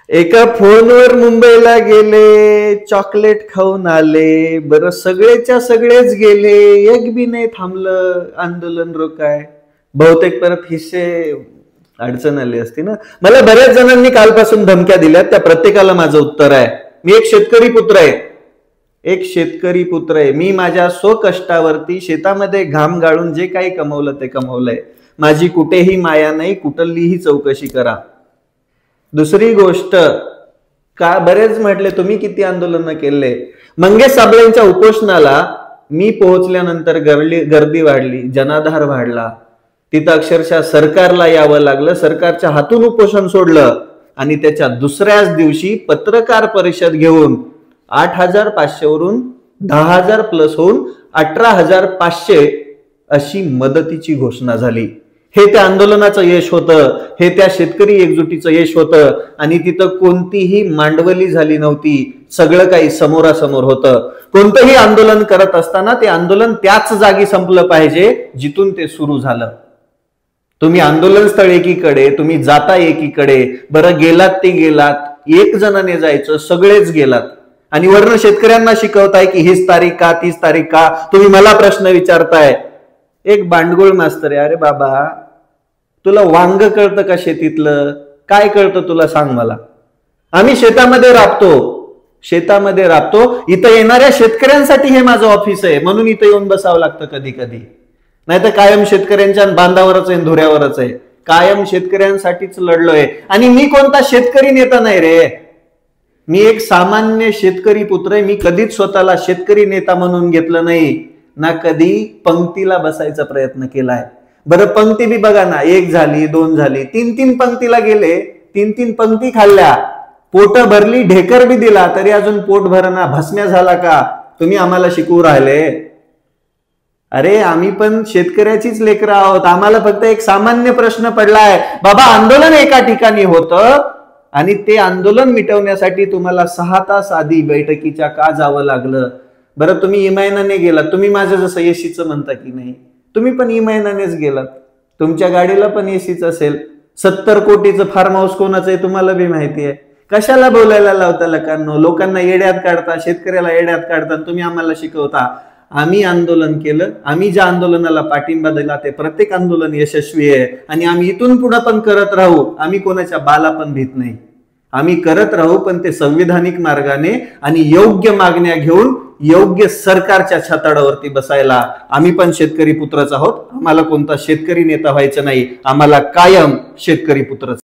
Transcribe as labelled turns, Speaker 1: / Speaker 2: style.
Speaker 1: एका फोनवर मुंबईला गेले, चॉकलेट खाऊन आले, बरं सगळेच्या सगळेच गेले, एक बी नाही थांबलं आंदोलन रोकाय. बहुतेक परत हिस्से अडचण आली असती ना. मला बऱ्याच जणांनी कालपासून धमक्या दिल्यात, त्या प्रत्येकाला माझं उत्तर आहे. मी एक शेतकरी पुत्र आहे. मी माझ्या स्वकष्टावरती शेतामध्ये घाम गाळून जे काही कमवलं ते कमवलंय. माझी कुठेही माया नाही, कुठलीही चौकशी करा. दुसरी गोष्ट, का बरेच म्हटले तुम्ही किती आंदोलन केले. मंगेश साबळेंच्या उपोषणाला मी पोहोचल्यानंतर गर्दी वाढली, जनाधार वाढला. तिथं अक्षरशः सरकारला यावं लागलं, सरकारच्या हातून उपोषण सोडलं आणि त्याच्या दुसऱ्याच दिवशी पत्रकार परिषद घेऊन 8,500 वरून 10,000 प्लस होऊन 18,500 अशी मदतीची घोषणा झाली. हे त्या आंदोलनाचं यश होतं, हे त्या शेतकरी एकजुटीचं यश होतं. आणि तिथं कोणतीही मांडवली झाली नव्हती, सगळं काही समोरासमोर होतं. कोणतंही आंदोलन करत असताना ते आंदोलन त्याच जागी संपलं पाहिजे जिथून ते सुरू झालं. तुम्ही आंदोलन स्थळ एकीकडे, तुम्ही जाता एकीकडे, बरं गेलात ते गेलात, एक जणाने जायचं, सगळेच गेलात आणि वर्ण शेतकऱ्यांना शिकवताय की हीच तारीख का, 30 तारीख का. तुम्ही मला प्रश्न विचारताय. एक बांडगुळ मास्तर आहे. अरे बाबा, तुला वांग कळतं का शेतीतलं? काय कळतं तुला सांग मला. आम्ही शेतामध्ये राबतो. इथं येणाऱ्या शेतकऱ्यांसाठी हे माझं ऑफिस आहे, म्हणून इथं येऊन बसावं लागतं कधी कधी. नाही तर कायम शेतकऱ्यांच्या बांधावरच आहे, धुऱ्यावरच आहे. कायम शेतकऱ्यांसाठीच लढलोय. आणि मी कोणता शेतकरी नेता नाही रे. मी एक सामान्य शेतकरी पुत्र आहे. मी कधीच स्वतःला शेतकरी नेता म्हणून घेतलं नाही, ना कधी पंक्तीला बसायचा प्रयत्न केलाय. बरं पंक्ती बी बघा ना, 1 झाली, 2 झाली, 3 पंक्तीला गेले, 3 पंक्ती खाल्ल्या, पोट भरली, ढेकर बी दिला, तरी अजून पोट भरणा, भस्म्या झाला का? तुम्ही आम्हाला शिकवू राहिले. अरे आम्ही पण शेतकऱ्याचीच लेकरं आहोत. आम्हाला फक्त एक सामान्य प्रश्न पडलाय. बाबा आंदोलन एका ठिकाणी होतं आणि ते आंदोलन मिटवण्यासाठी तुम्हाला 6 तास आधी बैठकीच्या का जावं लागलं? बरं तुम्ही इमानाने गेलात. तुम्ही माझं जसं एसीचं म्हणता की नाही, तुम्ही पण इमानानेच गेलात. तुमच्या गाडीला पण एसीच असेल. 70 कोटीचं फार्म हाऊस कोणाचं आहे तुम्हाला बी माहिती आहे. कशाला बोलायला लावता लोकांना? लोकांना येड्यात काढता, शेतकऱ्याला येड्यात काढता, तुम्ही आम्हाला शिकवता. आम्ही आंदोलन केलं, आम्ही ज्या आंदोलनाला पाठिंबा दिला ते प्रत्येक आंदोलन यशस्वी आहे आणि आम्ही इथून पुढे पण करत राहू. आम्ही कोणाच्या बाला पण भीत नाही. आम्ही करत राहू, पण ते संविधानिक मार्गाने आणि योग्य मागण्या घेऊन योग्य सरकारच्या छताडावरती बसायला. आम्ही पण शेतकरी पुत्रच आहोत. आम्हाला कोणता शेतकरी नेता व्हायचं नाही. आम्हाला कायम शेतकरी पुत्रच